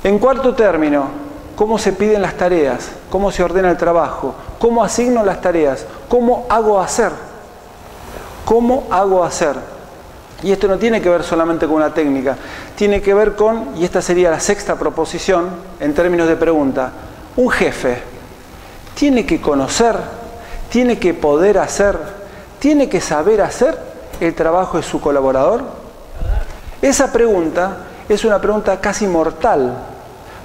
En cuarto término, cómo se piden las tareas, cómo se ordena el trabajo, cómo asigno las tareas, cómo hago hacer. ¿Cómo hago hacer? Y esto no tiene que ver solamente con una técnica, tiene que ver con, y esta sería la sexta proposición en términos de pregunta, un jefe tiene que conocer, tiene que poder hacer, tiene que saber hacer el trabajo de su colaborador. Esa pregunta es una pregunta casi mortal,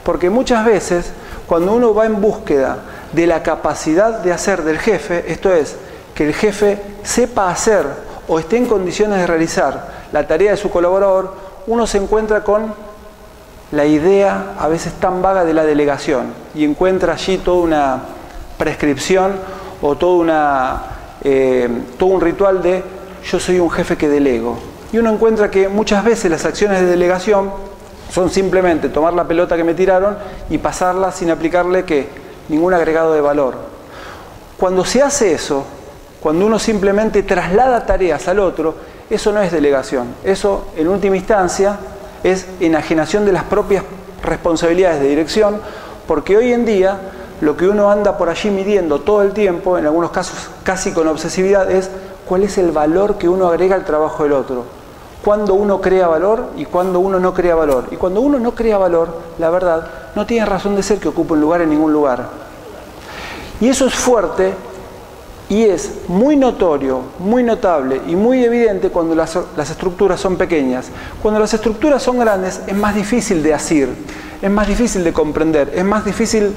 porque muchas veces cuando uno va en búsqueda de la capacidad de hacer del jefe, esto es, que el jefe sepa hacer o esté en condiciones de realizar la tarea de su colaborador, uno se encuentra con la idea a veces tan vaga de la delegación y encuentra allí toda una prescripción o todo un ritual de yo soy un jefe que delego. Y uno encuentra que muchas veces las acciones de delegación son simplemente tomar la pelota que me tiraron y pasarla sin aplicarle ningún agregado de valor. Cuando se hace eso, cuando uno simplemente traslada tareas al otro, eso no es delegación. Eso, en última instancia, es enajenación de las propias responsabilidades de dirección, porque hoy en día lo que uno anda por allí midiendo todo el tiempo, en algunos casos casi con obsesividad, es cuál es el valor que uno agrega al trabajo del otro. Cuándo uno crea valor y cuándo uno no crea valor. Y cuando uno no crea valor, la verdad, no tiene razón de ser que ocupe un lugar en ningún lugar. Y eso es fuerte. Y es muy notorio, muy notable y muy evidente cuando las estructuras son pequeñas. Cuando las estructuras son grandes es más difícil de asir, es más difícil de comprender, es más difícil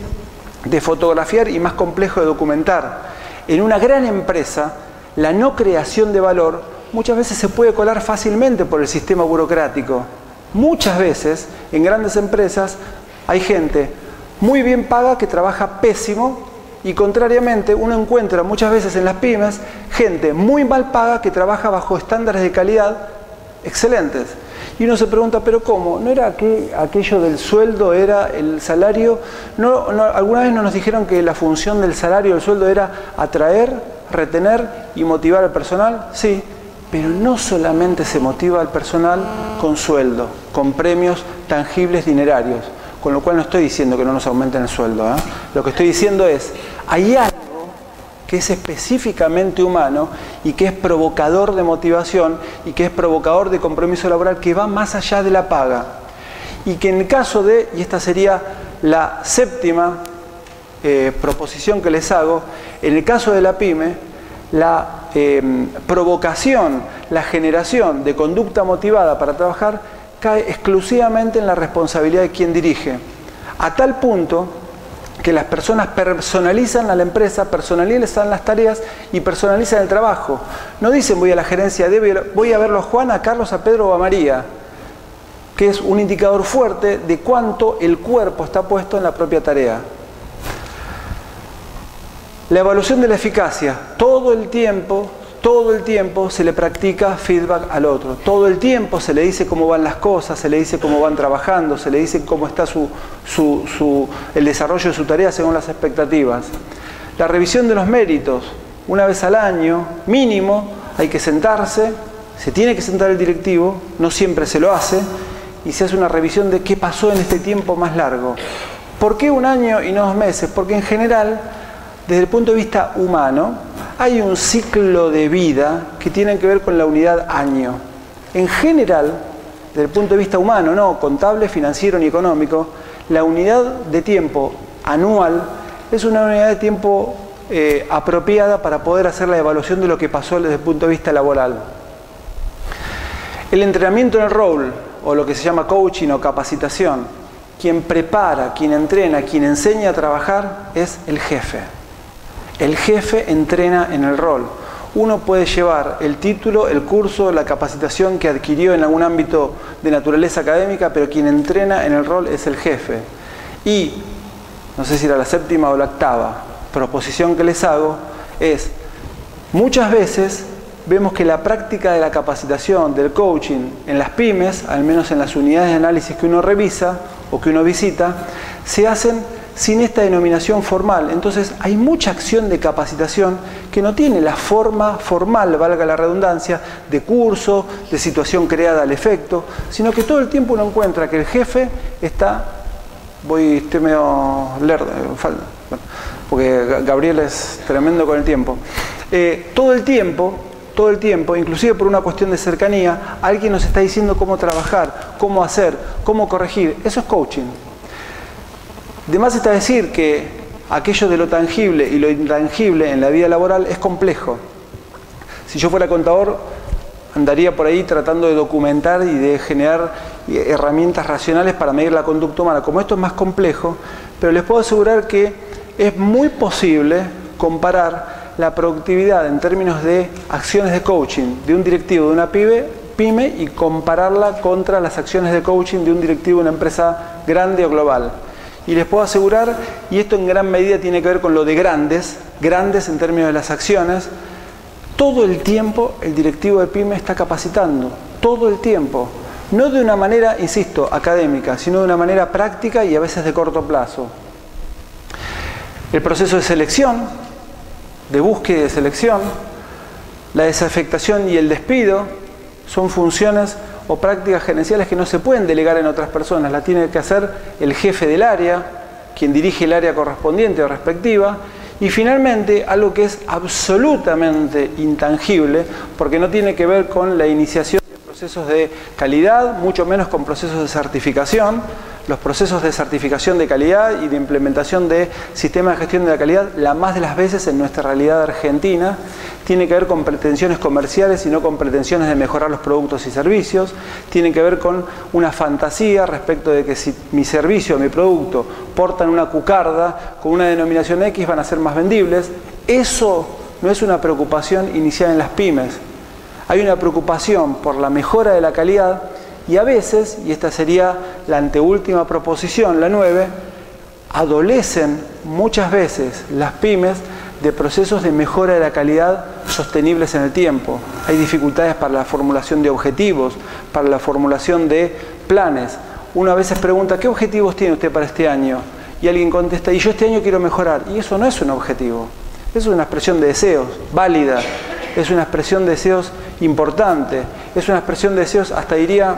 de fotografiar y más complejo de documentar. En una gran empresa, la no creación de valor muchas veces se puede colar fácilmente por el sistema burocrático. Muchas veces en grandes empresas hay gente muy bien paga que trabaja pésimo. Y contrariamente, uno encuentra muchas veces en las pymes gente muy mal paga que trabaja bajo estándares de calidad excelentes. Y uno se pregunta, ¿pero cómo? ¿No era aquello del sueldo, era el salario? ¿Alguna vez no nos dijeron que la función del salario, del sueldo, era atraer, retener y motivar al personal? Sí, pero no solamente se motiva al personal con sueldo, con premios tangibles dinerarios. Con lo cual no estoy diciendo que no nos aumenten el sueldo, ¿eh? Lo que estoy diciendo es, hay algo que es específicamente humano y que es provocador de motivación y que es provocador de compromiso laboral que va más allá de la paga. Y que en el caso de, y esta sería la séptima proposición que les hago, en el caso de la pyme, la provocación, la generación de conducta motivada para trabajar cae exclusivamente en la responsabilidad de quien dirige, a tal punto que las personas personalizan a la empresa, personalizan las tareas y personalizan el trabajo. No dicen voy a la gerencia de, voy a verlo a Juan, a Carlos, a Pedro o a María, que es un indicador fuerte de cuánto el cuerpo está puesto en la propia tarea. La evaluación de la eficacia, todo el tiempo se le practica feedback al otro. Todo el tiempo se le dice cómo van las cosas, se le dice cómo van trabajando, se le dice cómo está el desarrollo de su tarea según las expectativas. La revisión de los méritos, una vez al año, mínimo, hay que sentarse, se tiene que sentar el directivo, no siempre se lo hace, y se hace una revisión de qué pasó en este tiempo más largo. ¿Por qué un año y no 2 meses? Porque en general, desde el punto de vista humano, hay un ciclo de vida que tiene que ver con la unidad año. En general, desde el punto de vista humano, no contable, financiero ni económico, la unidad de tiempo anual es una unidad de tiempo apropiada para poder hacer la evaluación de lo que pasó desde el punto de vista laboral. El entrenamiento en el role, o lo que se llama coaching o capacitación, quien prepara, quien entrena, quien enseña a trabajar es el jefe. El jefe entrena en el rol. Uno puede llevar el título, el curso, la capacitación que adquirió en algún ámbito de naturaleza académica, pero quien entrena en el rol es el jefe. Y, no sé si era la séptima o la octava proposición que les hago, es, muchas veces vemos que la práctica de la capacitación, del coaching, en las pymes, al menos en las unidades de análisis que uno revisa o que uno visita, se hacen sin esta denominación formal. Entonces hay mucha acción de capacitación que no tiene la forma formal, valga la redundancia, de curso, de situación creada al efecto, sino que todo el tiempo uno encuentra que el jefe está estoy medio lerdo, bueno, porque Gabriel es tremendo con el tiempo. Todo el tiempo, inclusive por una cuestión de cercanía, alguien nos está diciendo cómo trabajar, cómo hacer, cómo corregir. Eso es coaching. De más está decir que aquello de lo tangible y lo intangible en la vida laboral es complejo. Si yo fuera contador, andaría por ahí tratando de documentar y de generar herramientas racionales para medir la conducta humana. Como esto es más complejo, pero les puedo asegurar que es muy posible comparar la productividad en términos de acciones de coaching de un directivo de una pyme y compararla contra las acciones de coaching de un directivo de una empresa grande o global. Y les puedo asegurar, y esto en gran medida tiene que ver con lo de grandes en términos de las acciones, todo el tiempo el directivo de pyme está capacitando, todo el tiempo. No de una manera, insisto, académica, sino de una manera práctica y a veces de corto plazo. El proceso de selección, de búsqueda y de selección, la desafectación y el despido son funciones o prácticas gerenciales que no se pueden delegar en otras personas, las tiene que hacer el jefe del área, quien dirige el área correspondiente o respectiva, y finalmente algo que es absolutamente intangible, porque no tiene que ver con la iniciación de procesos de calidad, mucho menos con procesos de certificación. Los procesos de certificación de calidad y de implementación de sistemas de gestión de la calidad, la más de las veces en nuestra realidad argentina, tiene que ver con pretensiones comerciales y no con pretensiones de mejorar los productos y servicios. Tiene que ver con una fantasía respecto de que si mi servicio o mi producto portan una cucarda con una denominación X van a ser más vendibles. Eso no es una preocupación inicial en las pymes. Hay una preocupación por la mejora de la calidad. Y a veces, y esta sería la anteúltima proposición, la 9, adolecen muchas veces las pymes de procesos de mejora de la calidad sostenibles en el tiempo. Hay dificultades para la formulación de objetivos, para la formulación de planes. Uno a veces pregunta, ¿qué objetivos tiene usted para este año? Y alguien contesta, y yo este año quiero mejorar. Y eso no es un objetivo, eso es una expresión de deseos, válida. Es una expresión de deseos importante, es una expresión de deseos, hasta diría,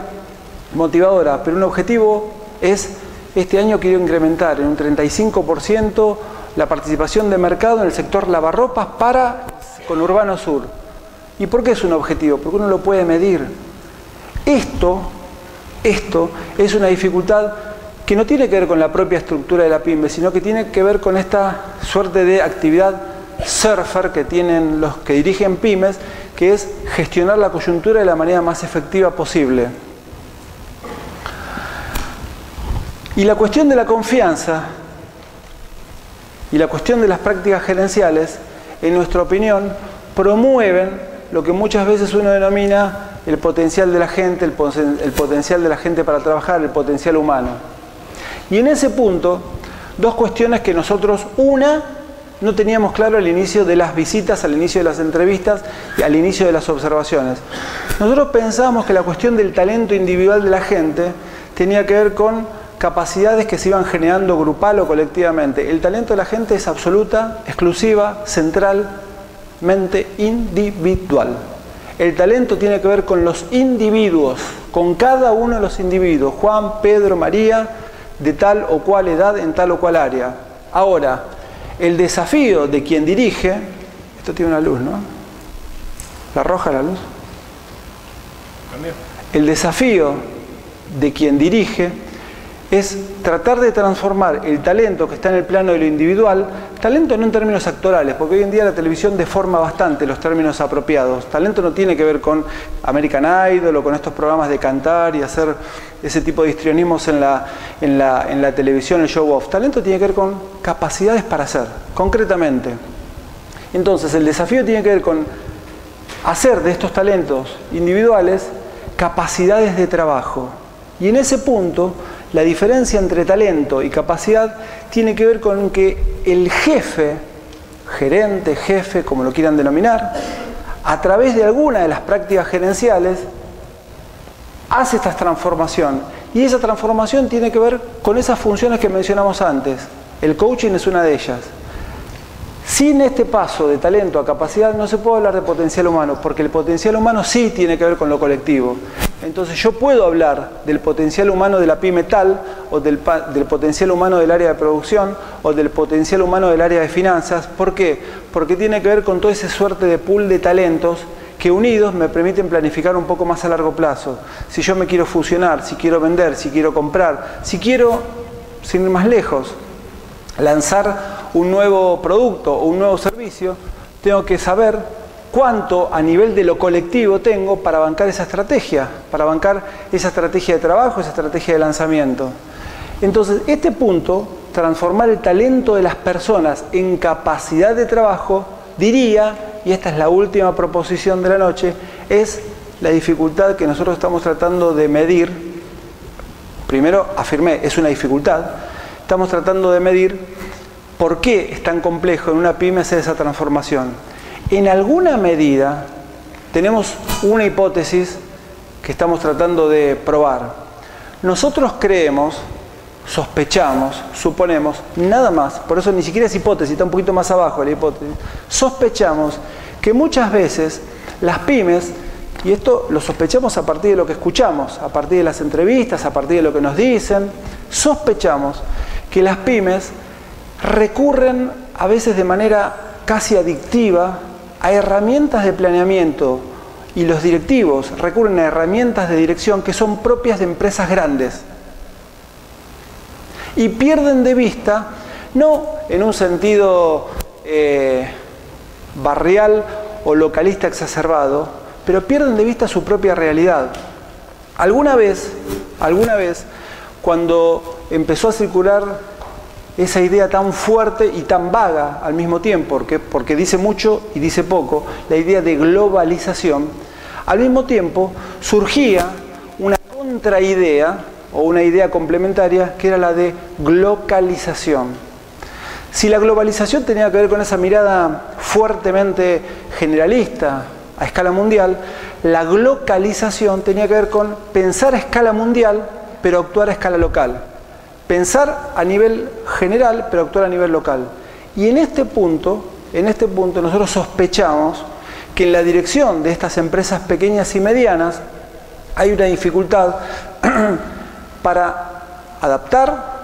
motivadora, pero un objetivo es, este año quiero incrementar en un 35% la participación de mercado en el sector lavarropas para Conurbano Sur. ¿Y por qué es un objetivo? Porque uno lo puede medir. Esto es una dificultad que no tiene que ver con la propia estructura de la pyme, sino que tiene que ver con esta suerte de actividad surfer que tienen los que dirigen pymes, que es gestionar la coyuntura de la manera más efectiva posible. Y la cuestión de la confianza y la cuestión de las prácticas gerenciales, en nuestra opinión, promueven lo que muchas veces uno denomina el potencial de la gente, el potencial de la gente para trabajar, el potencial humano. Y en ese punto, dos cuestiones que nosotros, no teníamos claro al inicio de las visitas, al inicio de las entrevistas y al inicio de las observaciones. Nosotros pensábamos que la cuestión del talento individual de la gente tenía que ver con capacidades que se iban generando grupal o colectivamente. El talento de la gente es absoluta, exclusiva, centralmente individual. El talento tiene que ver con los individuos, con cada uno de los individuos, Juan, Pedro, María, de tal o cual edad, en tal o cual área. Ahora, el desafío de quien dirige, esto tiene una luz, ¿no? ¿La roja la luz? El desafío de quien dirige es tratar de transformar el talento que está en el plano de lo individual, talento no en términos actorales, porque hoy en día la televisión deforma bastante los términos apropiados. Talento no tiene que ver con American Idol o con estos programas de cantar y hacer ese tipo de histrionismos en la televisión, el show off. Talento tiene que ver con capacidades para hacer, concretamente. Entonces el desafío tiene que ver con hacer de estos talentos individuales capacidades de trabajo. Y en ese punto, la diferencia entre talento y capacidad tiene que ver con que el jefe, gerente, jefe, como lo quieran denominar, a través de alguna de las prácticas gerenciales, hace esta transformación. Y esa transformación tiene que ver con esas funciones que mencionamos antes. El coaching es una de ellas. Sin este paso de talento a capacidad no se puede hablar de potencial humano, porque el potencial humano sí tiene que ver con lo colectivo. Entonces yo puedo hablar del potencial humano de la pyme tal, o del potencial humano del área de producción, o del potencial humano del área de finanzas. ¿Por qué? Porque tiene que ver con toda esa suerte de pool de talentos que unidos me permiten planificar un poco más a largo plazo. Si yo me quiero fusionar, si quiero vender, si quiero comprar, si quiero, sin ir más lejos, lanzar un nuevo producto o un nuevo servicio, tengo que saber cuánto a nivel de lo colectivo tengo para bancar esa estrategia de trabajo, esa estrategia de lanzamiento. Entonces, este punto, transformar el talento de las personas en capacidad de trabajo, diría, y esta es la última proposición de la noche, es la dificultad que nosotros estamos tratando de medir. Primero, afirmé, es una dificultad. Estamos tratando de medir por qué es tan complejo en una pyme hacer esa transformación. En alguna medida, tenemos una hipótesis que estamos tratando de probar. Nosotros creemos, sospechamos, suponemos, nada más, por eso ni siquiera es hipótesis, está un poquito más abajo de la hipótesis, sospechamos que muchas veces las pymes, y esto lo sospechamos a partir de lo que escuchamos, a partir de las entrevistas, a partir de lo que nos dicen, sospechamos que las pymes recurren a veces de manera casi adictiva a herramientas de planeamiento, y los directivos recurren a herramientas de dirección que son propias de empresas grandes. Y pierden de vista, no en un sentido barrial o localista exacerbado, pero pierden de vista su propia realidad. Alguna vez, cuando empezó a circular esa idea tan fuerte y tan vaga al mismo tiempo, porque dice mucho y dice poco, la idea de globalización, al mismo tiempo surgía una contraidea o una idea complementaria que era la de glocalización. Si la globalización tenía que ver con esa mirada fuertemente generalista a escala mundial, la glocalización tenía que ver con pensar a escala mundial pero actuar a escala local. Pensar a nivel general pero actuar a nivel local. Y en este punto nosotros sospechamos que en la dirección de estas empresas pequeñas y medianas hay una dificultad para adaptar,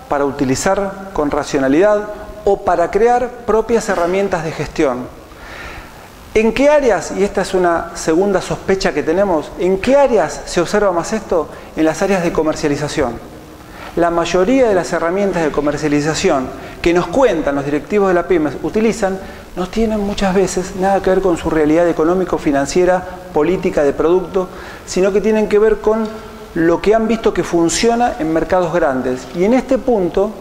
para utilizar con racionalidad o para crear propias herramientas de gestión. ¿En qué áreas, y esta es una segunda sospecha que tenemos, en qué áreas se observa más esto? En las áreas de comercialización. La mayoría de las herramientas de comercialización que nos cuentan los directivos de la pymes utilizan no tienen muchas veces nada que ver con su realidad económico-financiera, política de producto, sino que tienen que ver con lo que han visto que funciona en mercados grandes. Y en este punto,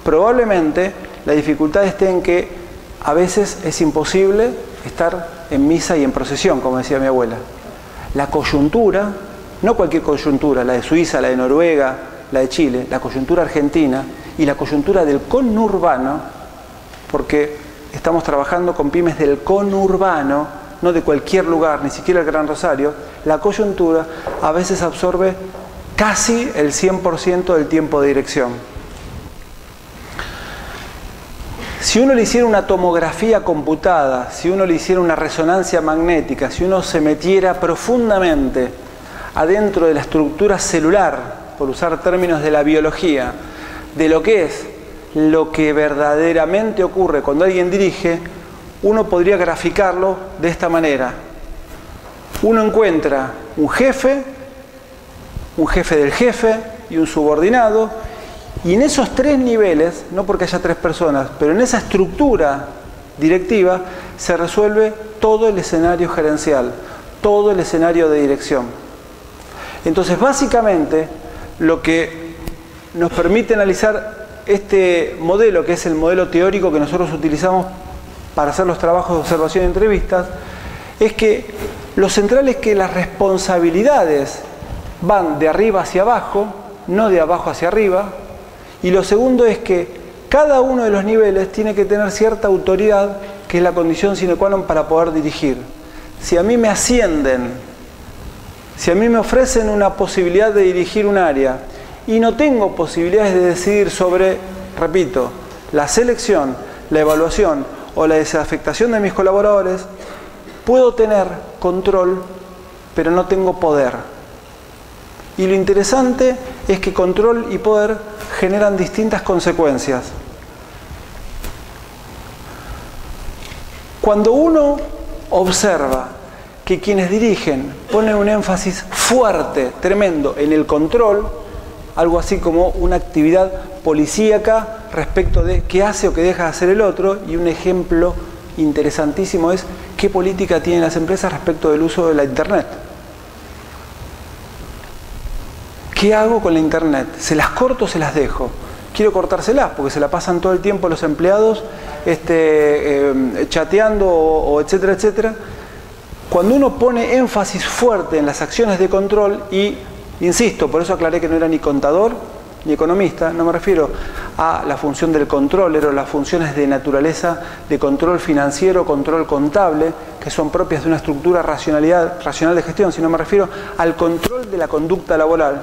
probablemente la dificultad esté en que a veces es imposible estar en misa y en procesión, como decía mi abuela. La coyuntura, no cualquier coyuntura, la de Suiza, la de Noruega, la de Chile, la coyuntura argentina y la coyuntura del conurbano, porque estamos trabajando con pymes del conurbano, no de cualquier lugar, ni siquiera el Gran Rosario, la coyuntura a veces absorbe casi el 100% del tiempo de dirección. Si uno le hiciera una tomografía computada, si uno le hiciera una resonancia magnética, si uno se metiera profundamente adentro de la estructura celular, por usar términos de la biología, de lo que es, lo que verdaderamente ocurre cuando alguien dirige, uno podría graficarlo de esta manera. Uno encuentra un jefe del jefe y un subordinado, y en esos tres niveles, no porque haya tres personas, pero en esa estructura directiva se resuelve todo el escenario gerencial, todo el escenario de dirección. Entonces, básicamente, lo que nos permite analizar este modelo, que es el modelo teórico que nosotros utilizamos para hacer los trabajos de observación y entrevistas, es que lo central es que las responsabilidades van de arriba hacia abajo, no de abajo hacia arriba, y lo segundo es que cada uno de los niveles tiene que tener cierta autoridad, que es la condición sine qua non para poder dirigir. Si a mí me ascienden, si a mí me ofrecen una posibilidad de dirigir un área y no tengo posibilidades de decidir sobre, repito, la selección, la evaluación o la desafectación de mis colaboradores, puedo tener control pero no tengo poder. Y lo interesante es que control y poder generan distintas consecuencias. Cuando uno observa que quienes dirigen ponen un énfasis fuerte, tremendo, en el control, algo así como una actividad policíaca respecto de qué hace o qué deja de hacer el otro, y un ejemplo interesantísimo es qué política tienen las empresas respecto del uso de la Internet. ¿Qué hago con la Internet? ¿Se las corto o se las dejo? Quiero cortárselas porque se la pasan todo el tiempo los empleados chateando o etcétera, etcétera. Cuando uno pone énfasis fuerte en las acciones de control, y insisto, por eso aclaré que no era ni contador ni economista, no me refiero a la función del controller o las funciones de naturaleza de control financiero, control contable, que son propias de una estructura racional de gestión, sino me refiero al control de la conducta laboral.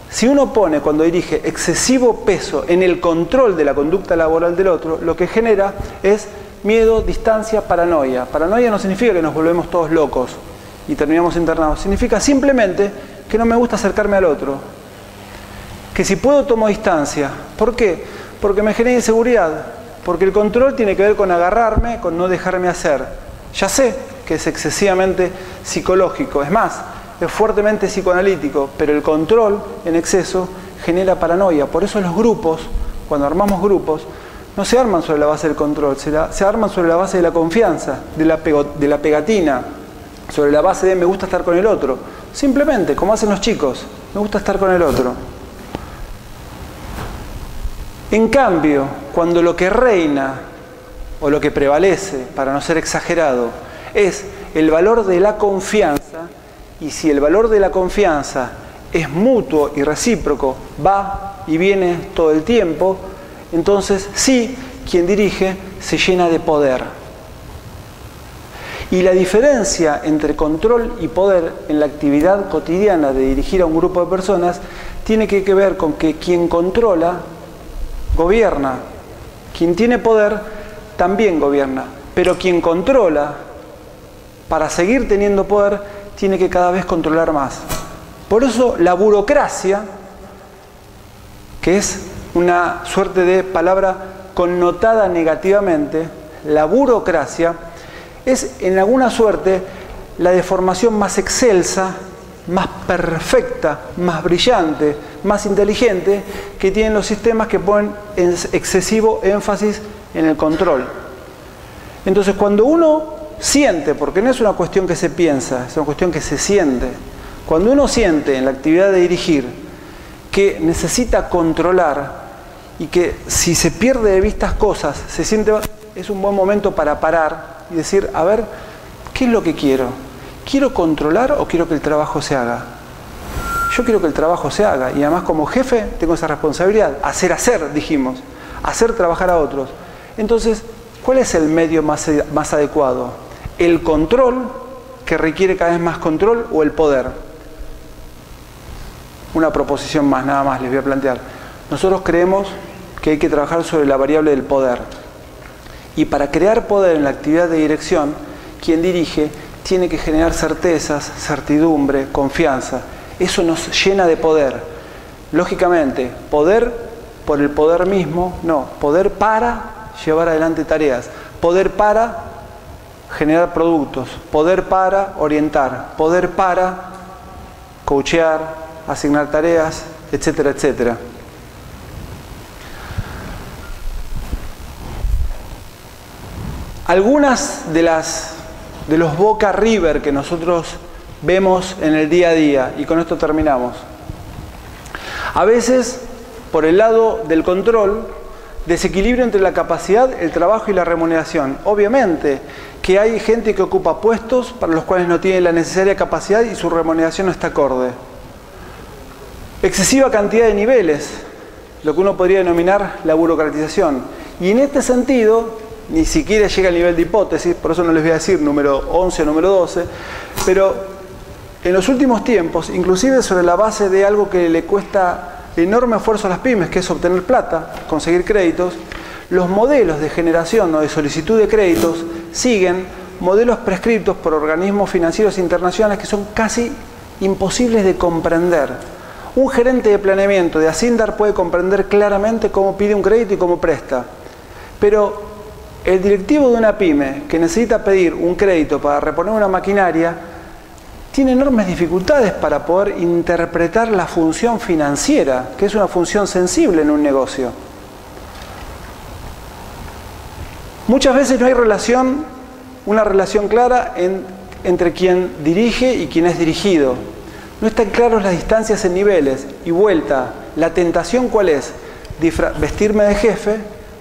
Si uno pone, cuando dirige, excesivo peso en el control de la conducta laboral del otro, lo que genera es miedo, distancia, paranoia. Paranoia no significa que nos volvemos todos locos y terminamos internados. Significa simplemente que no me gusta acercarme al otro. Que si puedo tomo distancia. ¿Por qué? Porque me genera inseguridad. Porque el control tiene que ver con agarrarme, con no dejarme hacer. Ya sé que es excesivamente psicológico. Es más, es fuertemente psicoanalítico. Pero el control en exceso genera paranoia. Por eso los grupos, cuando armamos grupos, no se arman sobre la base del control, se arman sobre la base de la confianza, de la pegatina, sobre la base de me gusta estar con el otro. Simplemente, como hacen los chicos, me gusta estar con el otro. En cambio, cuando lo que reina, o lo que prevalece, para no ser exagerado, es el valor de la confianza, y si el valor de la confianza es mutuo y recíproco, va y viene todo el tiempo, entonces sí, quien dirige se llena de poder. Y la diferencia entre control y poder en la actividad cotidiana de dirigir a un grupo de personas tiene que ver con que quien controla, gobierna. Quien tiene poder, también gobierna. Pero quien controla, para seguir teniendo poder, tiene que cada vez controlar más. Por eso la burocracia, que es una suerte de palabra connotada negativamente, la burocracia es en alguna suerte la deformación más excelsa, más perfecta, más brillante, más inteligente que tienen los sistemas que ponen excesivo énfasis en el control. Entonces, cuando uno siente, porque no es una cuestión que se piensa, es una cuestión que se siente, cuando uno siente en la actividad de dirigir que necesita controlar y que si se pierde de vista cosas, se siente, es un buen momento para parar y decir, a ver, ¿qué es lo que quiero? ¿Quiero controlar o quiero que el trabajo se haga? Yo quiero que el trabajo se haga y además como jefe tengo esa responsabilidad, hacer, dijimos, hacer trabajar a otros. Entonces, ¿cuál es el medio más adecuado? ¿El control, que requiere cada vez más control, o el poder? Una proposición más, nada más les voy a plantear. Nosotros creemos que hay que trabajar sobre la variable del poder. Y para crear poder en la actividad de dirección, quien dirige tiene que generar certezas, certidumbre, confianza. Eso nos llena de poder. Lógicamente, poder por el poder mismo, no. Poder para llevar adelante tareas. Poder para generar productos. Poder para orientar. Poder para coachear, asignar tareas, etcétera, etcétera. Algunas de los Boca River que nosotros vemos en el día a día, y con esto terminamos. A veces, por el lado del control, desequilibrio entre la capacidad, el trabajo y la remuneración. Obviamente que hay gente que ocupa puestos para los cuales no tiene la necesaria capacidad y su remuneración no está acorde. Excesiva cantidad de niveles, lo que uno podría denominar la burocratización. Y en este sentido, ni siquiera llega al nivel de hipótesis, por eso no les voy a decir número 11 o número 12, pero en los últimos tiempos, inclusive sobre la base de algo que le cuesta enorme esfuerzo a las pymes, que es obtener plata, conseguir créditos, los modelos de generación o de solicitud de créditos siguen modelos prescritos por organismos financieros internacionales que son casi imposibles de comprender. Un gerente de planeamiento de Acindar puede comprender claramente cómo pide un crédito y cómo presta. Pero el directivo de una pyme que necesita pedir un crédito para reponer una maquinaria tiene enormes dificultades para poder interpretar la función financiera, que es una función sensible en un negocio. Muchas veces no hay una relación clara entre quien dirige y quien es dirigido. No están claras las distancias en niveles. Y vuelta, la tentación ¿cuál es? Vestirme de jefe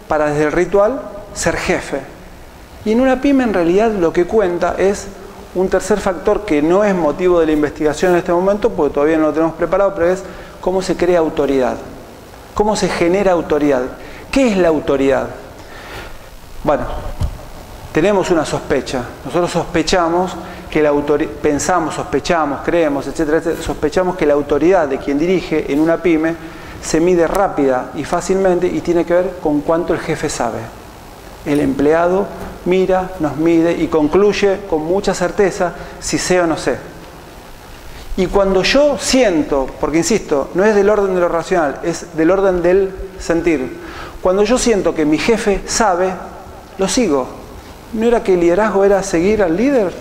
para desde el ritual ser jefe. Y en una pyme en realidad lo que cuenta es un tercer factor que no es motivo de la investigación en este momento, porque todavía no lo tenemos preparado, pero es cómo se crea autoridad. Cómo se genera autoridad. ¿Qué es la autoridad? Bueno, tenemos una sospecha. Nosotros sospechamos que la autoridad, pensamos, sospechamos, creemos, etcétera, etcétera, sospechamos que la autoridad de quien dirige en una pyme se mide rápida y fácilmente y tiene que ver con cuánto el jefe sabe. El empleado mira, nos mide y concluye con mucha certeza si sé o no sé. Y cuando yo siento, porque insisto, no es del orden de lo racional, es del orden del sentir. Cuando yo siento que mi jefe sabe, lo sigo. ¿No era que el liderazgo era seguir al líder?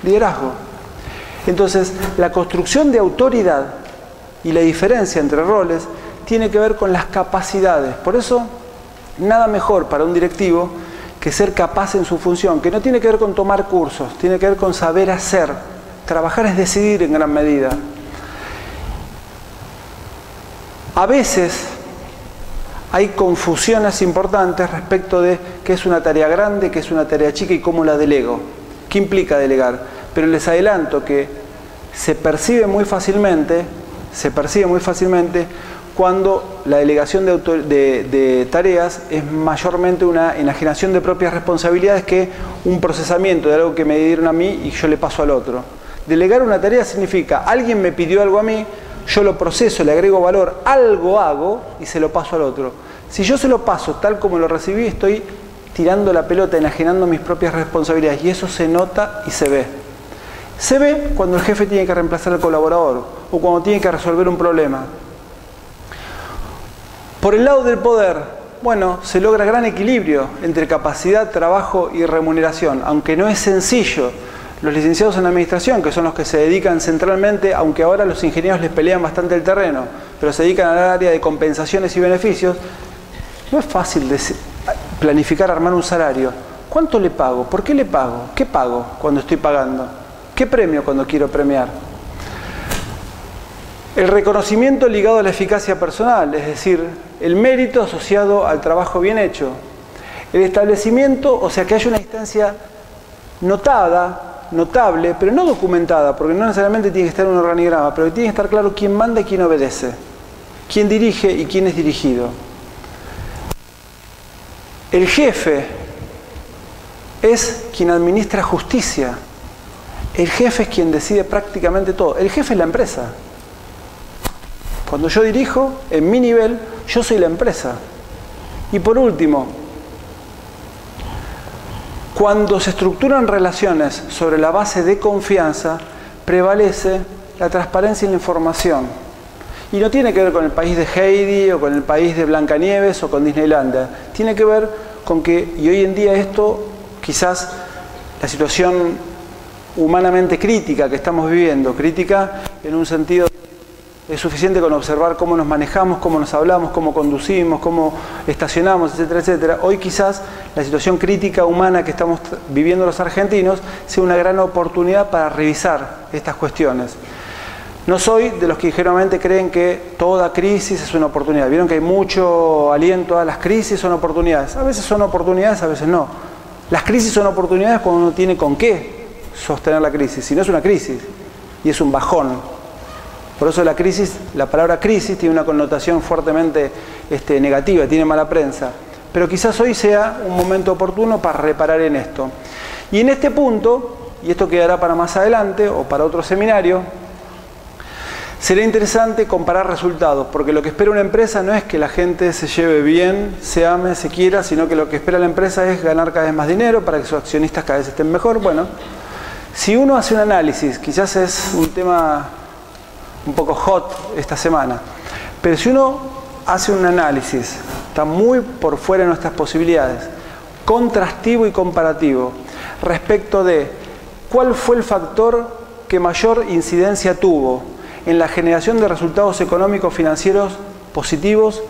Liderazgo. Entonces, la construcción de autoridad y la diferencia entre roles tiene que ver con las capacidades. Por eso, nada mejor para un directivo que ser capaz en su función, que no tiene que ver con tomar cursos, tiene que ver con saber hacer. Trabajar es decidir en gran medida. A veces hay confusiones importantes respecto de qué es una tarea grande, qué es una tarea chica y cómo la delego. ¿Qué implica delegar? Pero les adelanto que se percibe muy fácilmente cuando la delegación de tareas es mayormente una enajenación de propias responsabilidades que un procesamiento de algo que me dieron a mí y yo le paso al otro. Delegar una tarea significa, alguien me pidió algo a mí, yo lo proceso, le agrego valor, algo hago y se lo paso al otro. Si yo se lo paso tal como lo recibí, estoy tirando la pelota, enajenando mis propias responsabilidades y eso se nota y se ve. Se ve cuando el jefe tiene que reemplazar al colaborador o cuando tiene que resolver un problema. Por el lado del poder, bueno, se logra gran equilibrio entre capacidad, trabajo y remuneración, aunque no es sencillo. Los licenciados en administración, que son los que se dedican centralmente, aunque ahora los ingenieros les pelean bastante el terreno, pero se dedican al área de compensaciones y beneficios, no es fácil planificar, armar un salario. ¿Cuánto le pago? ¿Por qué le pago? ¿Qué pago cuando estoy pagando? ¿Qué premio cuando quiero premiar? El reconocimiento ligado a la eficacia personal, es decir, el mérito asociado al trabajo bien hecho. El establecimiento, o sea, que haya una instancia notable, pero no documentada, porque no necesariamente tiene que estar en un organigrama, pero tiene que estar claro quién manda y quién obedece, quién dirige y quién es dirigido. El jefe es quien administra justicia. El jefe es quien decide prácticamente todo. El jefe es la empresa. Cuando yo dirijo, en mi nivel, yo soy la empresa. Y por último, cuando se estructuran relaciones sobre la base de confianza, prevalece la transparencia en la información. Y no tiene que ver con el país de Heidi o con el país de Blancanieves o con Disneylandia. Tiene que ver con que, y hoy en día esto, quizás la situación humanamente crítica que estamos viviendo, crítica en un sentido, es suficiente con observar cómo nos manejamos, cómo nos hablamos, cómo conducimos, cómo estacionamos, etcétera, etcétera. Hoy quizás la situación crítica humana que estamos viviendo los argentinos sea una gran oportunidad para revisar estas cuestiones. No soy de los que ingenuamente creen que toda crisis es una oportunidad. Vieron que hay mucho aliento a las crisis son oportunidades. A veces son oportunidades, a veces no. Las crisis son oportunidades cuando uno tiene con qué sostener la crisis. Si no es una crisis y es un bajón. Por eso la crisis, la palabra crisis tiene una connotación fuertemente negativa, tiene mala prensa. Pero quizás hoy sea un momento oportuno para reparar en esto. Y en este punto, y esto quedará para más adelante o para otro seminario, Sería interesante comparar resultados, porque lo que espera una empresa no es que la gente se lleve bien, se ame, se quiera, sino que lo que espera la empresa es ganar cada vez más dinero para que sus accionistas cada vez estén mejor. Bueno, si uno hace un análisis, quizás es un tema un poco hot esta semana, pero si uno hace un análisis, está muy por fuera de nuestras posibilidades, contrastivo y comparativo, respecto de cuál fue el factor que mayor incidencia tuvo en la generación de resultados económicos financieros positivos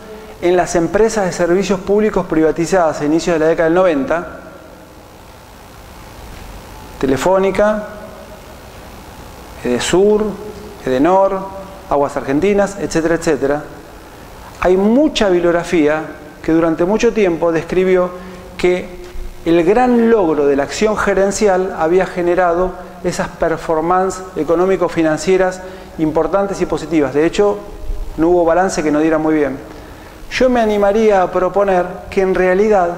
en las empresas de servicios públicos privatizadas a inicios de la década del 90, Telefónica, Edesur, Edenor, Aguas Argentinas, etcétera, etcétera. Hay mucha bibliografía que durante mucho tiempo describió que el gran logro de la acción gerencial había generado esas performances económico-financieras importantes y positivas. De hecho, no hubo balance que nos diera muy bien. Yo me animaría a proponer que en realidad,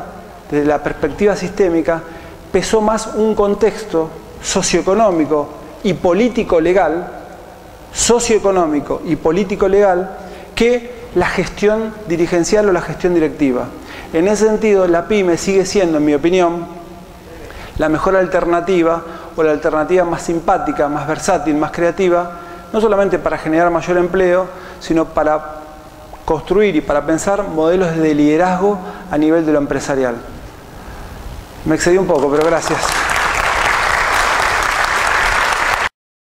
desde la perspectiva sistémica, pesó más un contexto socioeconómico y político-legal, que la gestión dirigencial o la gestión directiva. En ese sentido, la PYME sigue siendo, en mi opinión, la mejor alternativa o la alternativa más simpática, más versátil, más creativa, no solamente para generar mayor empleo, sino para construir y para pensar modelos de liderazgo a nivel de lo empresarial. Me excedí un poco, pero gracias.